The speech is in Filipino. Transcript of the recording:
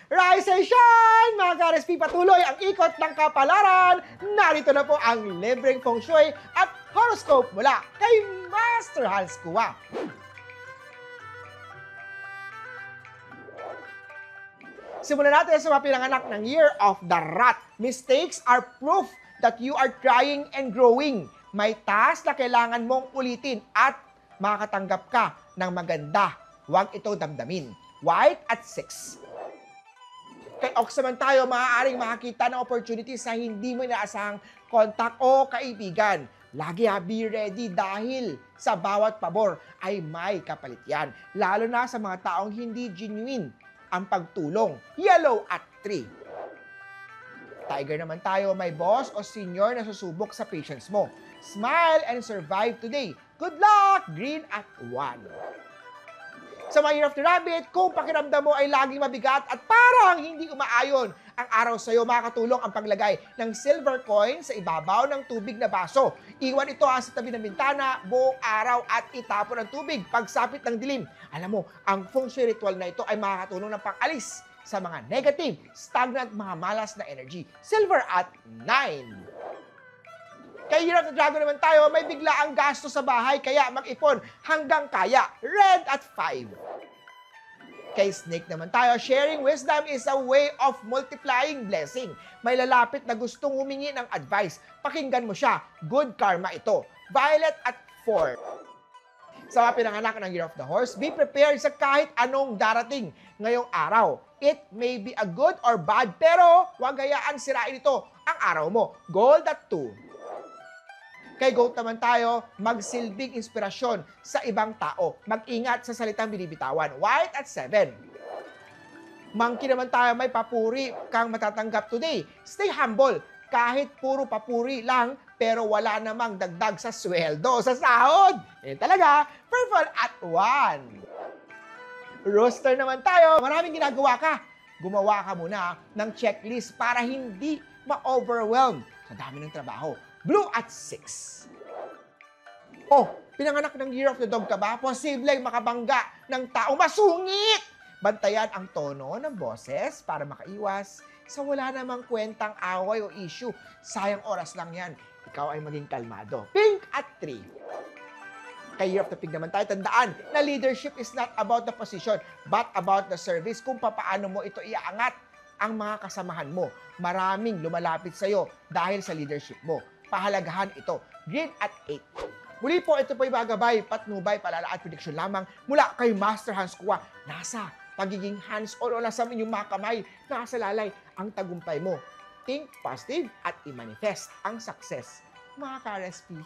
Rise and shine! Mga ka-RSP, patuloy ang ikot ng kapalaran. Narito na po ang libreng feng shui at horoscope mula kay Master Hans Kua. Simulan natin sa mga pinanganak ng Year of the Rat. Mistakes are proof that you are trying and growing. May task na kailangan mong ulitin at makakatanggap ka ng maganda. Huwag ito damdamin. White at 6. Kay Ox naman tayo, maaaring makakita ng opportunity sa hindi mo inaasahang kontak o kaibigan. Lagi be ready dahil sa bawat pabor ay may kapalit yan. Lalo na sa mga taong hindi genuine ang pagtulong. Yellow at 3. Tiger naman tayo, may boss o senior na susubok sa patience mo. Smile and survive today. Good luck! Green at 1. Sa mga Year of the Rabbit, kung pakiramdam mo ay laging mabigat at parang hindi umaayon ang araw sa iyo, makakatulong ang paglagay ng silver coin sa ibabaw ng tubig na baso. Iwan ito sa tabi ng bintana buong araw at itapon ang tubig pagsapit ng dilim. Alam mo, ang feng shui ritual na ito ay makakatulong ng pang-alis sa mga negative, stagnant, mga malas na energy. Silver at 9. Kay Year of the Dragon naman tayo, may bigla ang gasto sa bahay, kaya mag-ipon hanggang kaya. Red at 5. Kay Snake naman tayo, sharing wisdom is a way of multiplying blessing. May lalapit na gustong humingi ng advice. Pakinggan mo siya. Good karma ito. Violet at 4. Sa mga pinanganak ng Year of the Horse, be prepared sa kahit anong darating ngayong araw. It may be a good or bad, pero huwag hayaan sirain ito ang araw mo. Gold at 2. Kay Goat naman tayo, magsilbing inspirasyon sa ibang tao. Mag-ingat sa salitang binibitawan. White at 7. Monkey naman tayo, may papuri kang matatanggap today. Stay humble. Kahit puro papuri lang, pero wala namang dagdag sa sweldo, sa sahod. Talaga, purple at 1. Rooster naman tayo, maraming ginagawa ka. Gumawa ka muna ng checklist para hindi ma-overwhelm sa dami ng trabaho. Blue at 6. Oh, pinanganak ng Year of the Dog ka ba? Posibleng makabangga ng taong masungit. Bantayan ang tono ng boses para makaiwas sa wala namang kwentang away o issue. Sayang oras lang yan. Ikaw ay maging kalmado. Pink at 3. Kay Year of the Pig naman tayo, tandaan na leadership is not about the position, but about the service. Kung paano mo ito iaangat ang mga kasamahan mo. Maraming lumalapit sa'yo dahil sa leadership mo. Pahalagahan ito. Green at 8. Muli po, ito po yung magabay, patnubay, palala at prediction lamang mula kay Master Hans Kua. Nasa pagiging hands-on o nasa inyong mga kamay, nasa lalay ang tagumpay mo. Think positive at i-manifest ang success. Mga ka-RSP.